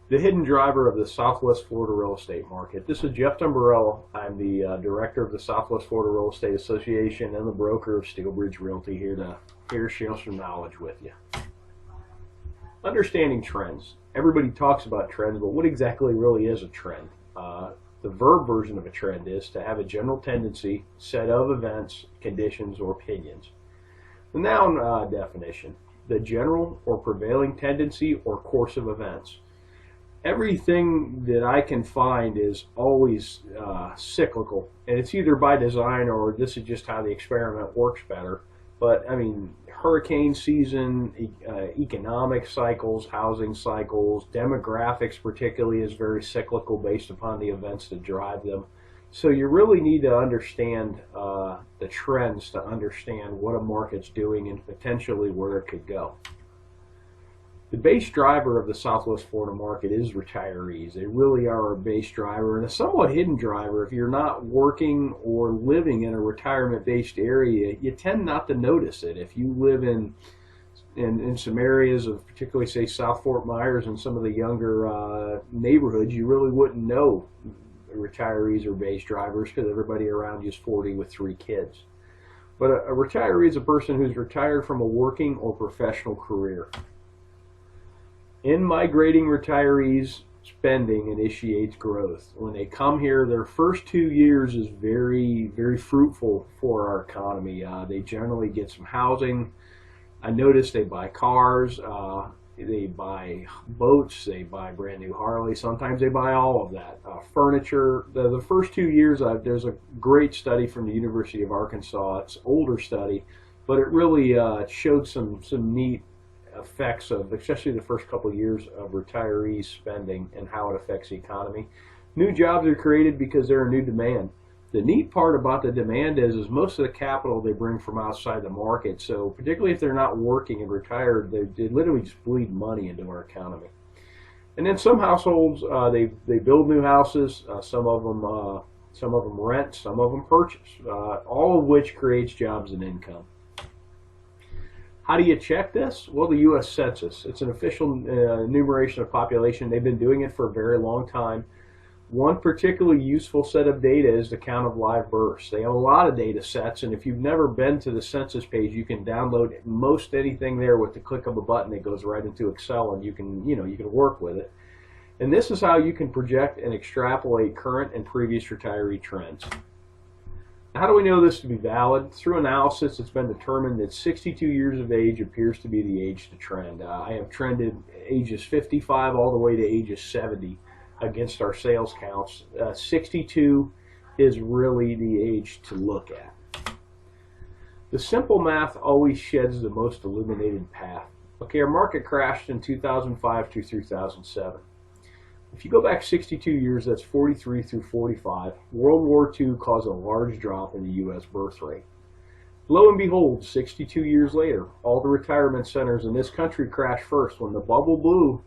The hidden driver of the Southwest Florida real estate market. This is Jeff Dumbrell. I'm the director of the Southwest Florida Real Estate Association and the broker of Steelbridge Realty, here to share some knowledge with you. Understanding trends. Everybody talks about trends, but what exactly really is a trend? The verb version of a trend is to have a general tendency, set of events, conditions, or opinions. The noun definition: the general or prevailing tendency or course of events. Everything that I can find is always cyclical, and it's either by design or this is just how the experiment works better. But I mean, hurricane season, economic cycles, housing cycles, demographics particularly is very cyclical based upon the events that drive them. So you really need to understand the trends to understand what a market's doing and potentially where it could go. The base driver of the Southwest Florida market is retirees. They really are a base driver and a somewhat hidden driver. If you're not working or living in a retirement-based area, you tend not to notice it. If you live in some areas of particularly, say, South Fort Myers and some of the younger neighborhoods, you really wouldn't know retirees are base drivers because everybody around you is 40 with 3 kids. But a retiree is a person who's retired from a working or professional career. In migrating retirees, spending initiates growth. When they come here, their first 2 years is very, very fruitful for our economy. They generally get some housing. I notice they buy cars, they buy boats, they buy brand new Harleys. Sometimes they buy all of that. Furniture. The first 2 years, there's a great study from the University of Arkansas. It's an older study, but it really showed some neat effects of, especially the first couple of years, of retirees spending and how it affects the economy. New jobs are created because they're a new demand. The neat part about the demand is most of the capital they bring from outside the market. So particularly if they're not working and retired, they literally just bleed money into our economy. And then some households, they build new houses. Some of them rent, some of them purchase. All of which creates jobs and income. How do you check this? Well, the U.S. Census. It's an official enumeration of population. They've been doing it for a very long time. One particularly useful set of data is the count of live births. They have a lot of data sets, and if you've never been to the census page, you can download most anything there with the click of a button. It goes right into Excel, and you can work with it. And this is how you can project and extrapolate current and previous retiree trends. How do we know this to be valid? Through analysis, it's been determined that 62 years of age appears to be the age to trend. I have trended ages 55 all the way to ages 70 against our sales counts. 62 is really the age to look at. The simple math always sheds the most illuminated path. Okay, our market crashed in 2005 through 2007. If you go back 62 years, that's 43 through 45, World War II caused a large drop in the U.S. birth rate. Lo and behold, 62 years later, all the retirement centers in this country crashed first. When the bubble blew,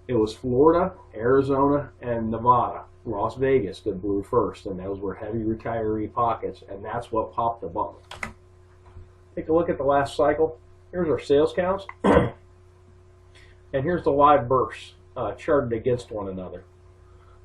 it was Florida, Arizona, and Nevada, Las Vegas that blew first, and those were heavy retiree pockets, and that's what popped the bubble. Take a look at the last cycle. Here's our sales counts, and here's the live births. Charted against one another.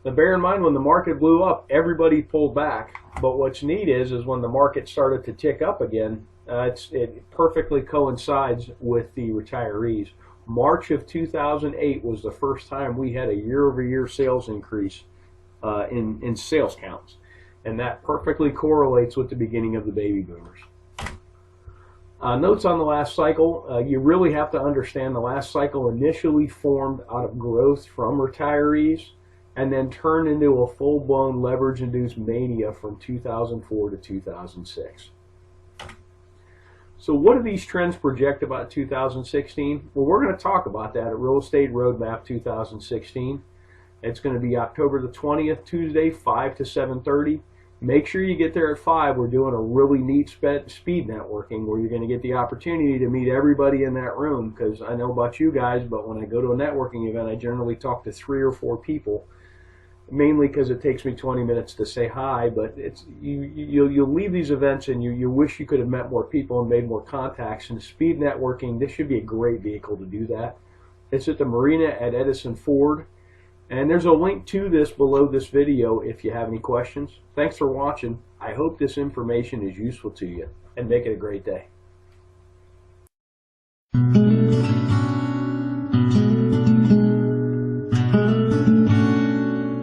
Now bear in mind, when the market blew up, everybody pulled back, but what's neat is when the market started to tick up again, it perfectly coincides with the retirees. March of 2008 was the first time we had a year-over-year sales increase in sales counts, and that perfectly correlates with the beginning of the baby boomers. Notes on the last cycle. You really have to understand the last cycle initially formed out of growth from retirees and then turned into a full-blown leverage-induced mania from 2004 to 2006. So what do these trends project about 2016? Well, we're going to talk about that at Real Estate Roadmap 2016. It's going to be October the 20th, Tuesday, 5 to 7:30. Make sure you get there at 5. We're doing a really neat speed networking where you're going to get the opportunity to meet everybody in that room, because I know about you guys, but when I go to a networking event, I generally talk to 3 or 4 people, mainly because it takes me 20 minutes to say hi, but you'll leave these events and you wish you could have met more people and made more contacts. And speed networking, this should be a great vehicle to do that. It's at the marina at Edison Ford. And there's a link to this below this video if you have any questions. Thanks for watching. I hope this information is useful to you, and make it a great day.